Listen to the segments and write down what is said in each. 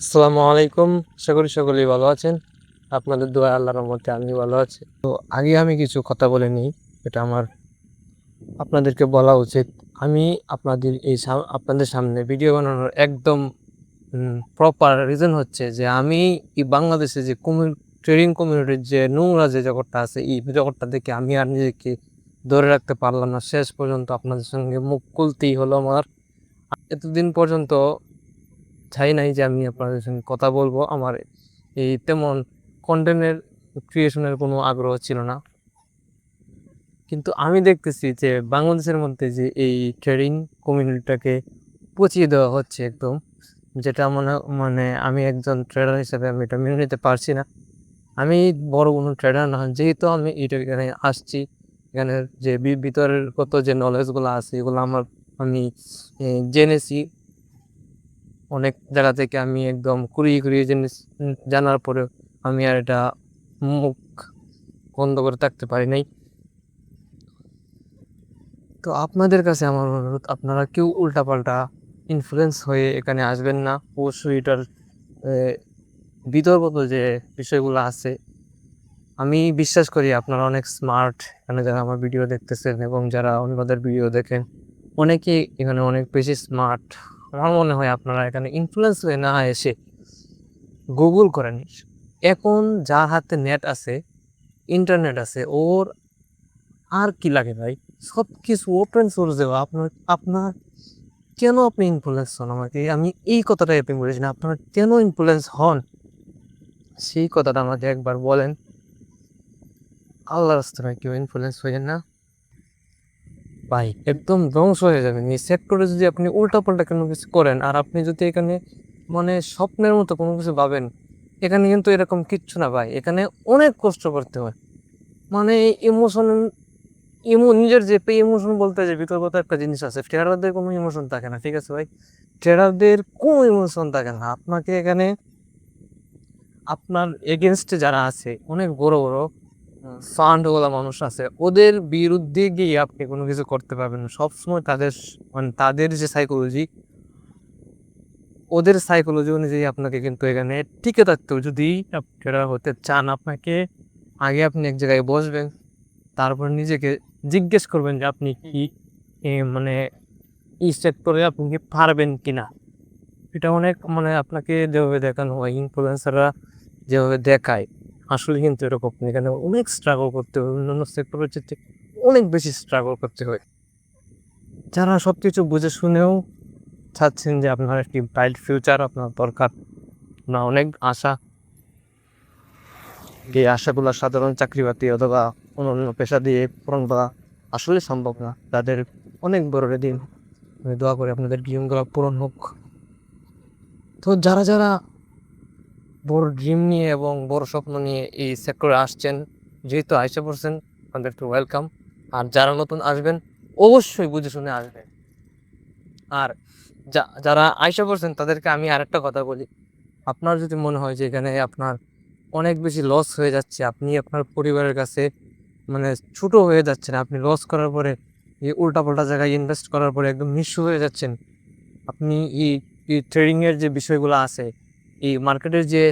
আসসালামু আলাইকুম। আশা করি সকলেই ভালো আছেন। আপনাদের দোয়ায় আল্লাহর রহমতে আমি ভালো আছি। তো আগে আমি কিছু কথা বলে নিই। এটা আমার আপনাদেরকে বলা উচিত। আমি আপনাদের আপনাদের সামনে ভিডিও বানানোর একদম প্রপার রিজন হচ্ছে যে আমি বাংলাদেশে যে ট্রেডিং কমিউনিটির যে নোংরা যে জগৎটা আছে, এই জগৎটা থেকে আমি আর নিজেকে ধরে রাখতে পারলাম না। শেষ পর্যন্ত আপনাদের সঙ্গে মুখ খুলতেই হলো আমার। এতদিন পর্যন্ত চাই নাই যে আমি আপনাদের সঙ্গে কথা বলবো। আমার এই তেমন কন্টেন্টের ক্রিয়েশনের কোনো আগ্রহ ছিল না। কিন্তু আমি দেখতেছি যে বাংলাদেশের মধ্যে যে এই ট্রেডিং কমিউনিটিটাকে পচিয়ে দেওয়া হচ্ছে একদম, যেটা মানে আমি একজন ট্রেডার হিসেবে আমি এটা মেনে নিতে পারছি না। আমি বড় কোনো ট্রেডার না, যেহেতু আমি এখানে আসছি, এখানে যে ভিতরের কত যে নলেজগুলো আছে এগুলো আমি জেনেছি অনেক জায়গা থেকে। আমি একদম কুড়িয়ে জিনিস জানার পরেও আমি আর এটা মুখ বন্ধ করে থাকতে পারি নাই। তো আপনাদের কাছে আমার অনুরোধ, আপনারা কেউ উল্টাপাল্টা ইনফ্লুয়েন্স হয়ে এখানে আসবেন না। অবশ্যই এটার বিতর্কত যে বিষয়গুলো আছে, আমি বিশ্বাস করি আপনারা অনেক স্মার্ট। এখানে যারা আমার ভিডিও দেখতেছেন এবং যারা অন্যদের ভিডিও দেখেন, অনেকেই এখানে অনেক বেশি স্মার্ট। আমার মনে হয় আপনারা এখানে ইনফ্লুয়েন্স হয়ে না এসে গুগল করেন। এখন যার হাতে নেট আছে, ইন্টারনেট আছে, ওর আর কি লাগে ভাই? সব কিছু ওপেন সোর্স দেওয়া। আপনার কেন আপনি ইনফ্লুয়েন্স হন? আমাকে আমি এই কথাটাই আপনি বলেছেন, আপনার কেন ইনফ্লুয়েন্স হন সেই কথাটা আমাকে একবার বলেন। আল্লাহর রাস্তায় কেউ ইনফ্লুয়েন্স হয়ে না ভাই, একদম ধ্বংস হয়ে যাবেন এই সেক্টরে যদি আপনি উল্টাপাল্টা কোনো কিছু করেন। আর আপনি যদি এখানে মানে স্বপ্নের মতো কোনো কিছু ভাবেন, এখানে কিন্তু এরকম কিচ্ছু না ভাই। এখানে অনেক কষ্ট করতে হয়। মানে ইমোশন নিজের যে ইমোশন বলতে যে বিতর্কত একটা জিনিস আছে, ট্রেডারদের কোনো ইমোশন থাকে না, ঠিক আছে ভাই? ট্রেডারদের কোনো ইমোশন থাকে না। আপনাকে এখানে আপনার এগেনস্টে যারা আছে, অনেক বড় বড় ফান্ড ওয়ালা মানুষ আছে, ওদের বিরুদ্ধে গিয়ে আপনি কোনো কিছু করতে পারবেন না। সবসময় মানে তাদের যে সাইকোলজি, ওদের সাইকোলজি অনুযায়ী আপনাকে কিন্তু এখানে টিকে থাকতে হবে। যদি ট্রেডার হতে চান, আপনাকে আগে আপনি এক জায়গায় বসবেন, তারপর নিজেকে জিজ্ঞেস করবেন যে আপনি কি মানে এই সেক্টরে আপনি কি পারবেন কিনা। এটা অনেক মানে আপনাকে যেভাবে দেখানো হয়, ইনফ্লুয়েন্সাররা যেভাবে দেখায়, আসলে কিন্তু এরকম না। এখানে অনেক স্ট্রাগল করতে হয়, অন্যান্য সেক্টরের চেয়ে অনেক বেশি স্ট্রাগল করতে হয়। যারা সবকিছু বুঝে শুনেও চাচ্ছেন যে আপনার একটি ব্রাইট ফিউচার আপনার দরকার, না অনেক আশা, এই আশাগুলো সাধারণ চাকরি বাকরি অথবা অন্যান্য পেশা দিয়ে পূরণ করা আসলে সম্ভব না। তাদের অনেক বড় দিন, আমি দোয়া করি আপনাদের ড্রিমগুলো পূরণ হোক। তো যারা বড় ড্রিম নিয়ে এবং বড় স্বপ্ন নিয়ে এই সেক্টরে আসছেন, যেহেতু আইসা পড়ছেন, তাদেরকে ওয়েলকাম। আর যারা নতুন আসবেন, অবশ্যই বুঝে শুনে আসবেন। আর যারা আইসা পড়ছেন তাদেরকে আমি আরেকটা কথা বলি, আপনার যদি মনে হয় যে এখানে আপনার অনেক বেশি লস হয়ে যাচ্ছে, আপনি আপনার পরিবারের কাছে মানে ছোট হয়ে যাচ্ছেন, আপনি লস করার পরে এই উল্টাপাল্টা জায়গায় ইনভেস্ট করার পরে একদম নিঃস্ব হয়ে যাচ্ছেন, আপনি এই ট্রেডিংয়ের যে বিষয়গুলো আছে, এই মার্কেটের যে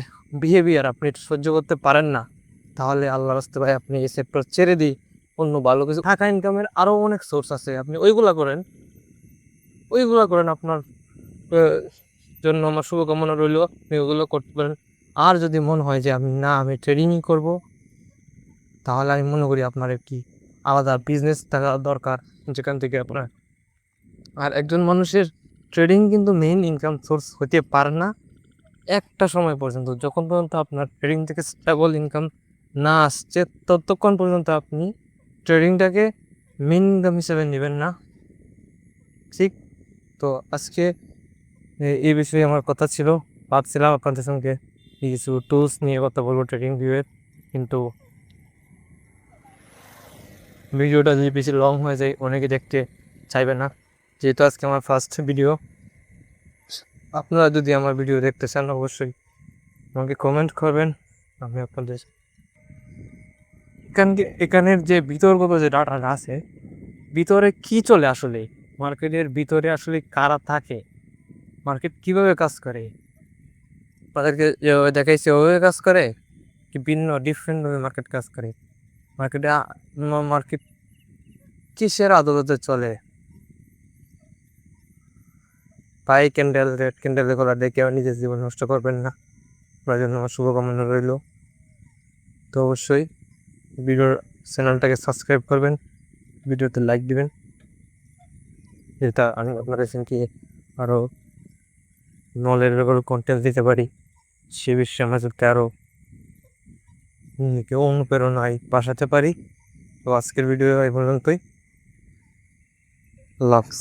বিহেভিয়ার আপনি সহ্য করতে পারেন না, তাহলে আল্লাহর রাস্তে ভাই আপনি এই সেক্টর ছেড়ে দিই, অন্য ভালো কিছু টাকা ইনকামের আরও অনেক সোর্স আছে, আপনি ওইগুলা করেন। আপনার জন্য আমার শুভকামনা রইল, আপনি ওগুলো করতে পারেন। আর যদি মনে হয় যে আমি ট্রেডিংই করব, তাহলে আমি মনে করি আপনার একটি আলাদা বিজনেস থাকা দরকার, যেখান থেকে আপনার আর একজন মানুষের ট্রেডিং কিন্তু মেইন ইনকাম সোর্স হতে পারে না একটা সময় পর্যন্ত। যখন পর্যন্ত আপনার ট্রেডিং থেকে স্টেবল ইনকাম না আসছে, ততক্ষণ পর্যন্ত আপনি ট্রেডিংটাকে মেইন ইনকাম হিসেবে নেবেন না, ঠিক? তো আজকে এই বিষয়ে আমার কথা ছিল। ভাবছিলাম আপনাদের সঙ্গে কিছু টুলস নিয়ে কথা বলবো ট্রেডিং ভিউয়ের, কিন্তু ভিডিওটা যদি বেশি লং হয়ে যায় অনেকে দেখতে চাইবে না। যেহেতু আজকে আমার ফার্স্ট ভিডিও, আপনারা যদি আমার ভিডিও দেখতে চান অবশ্যই আমাকে কমেন্ট করবেন। আমি আপনাদের এখানের যে বিতর্কত যে ডাটাটা আছে, ভিতরে কি চলে আসলে, মার্কেটের ভিতরে আসলে কারা থাকে, মার্কেট কিভাবে কাজ করে, আপনাদেরকে যেভাবে দেখাইছি ওভাবে কাজ করে কি ভিন্ন ডিফারেন্টভাবে মার্কেট কাজ করে। মার্কেটে মার্কেট কিসের আদালতে চলে? তাই ক্যান্ডেল রেড ক্যান্ডেলের কলার দিয়ে কেউ নিজের জীবন নষ্ট করবেন না। আপনার জন্য আমার শুভকামনা রইল। তো অবশ্যই ভিডিওর চ্যানেলটাকে সাবস্ক্রাইব করবেন, ভিডিওতে লাইক দিবেন, যেটা আমি আপনার কাছে কি আরও নলেজেবল কন্টেন্ট দিতে পারি সে বিষয়ে আমরা যাতে আরও কেউ অনুপ্রেরণায় বাসাতে পারি। তো আজকের ভিডিও এই পর্যন্তই। লাক্স।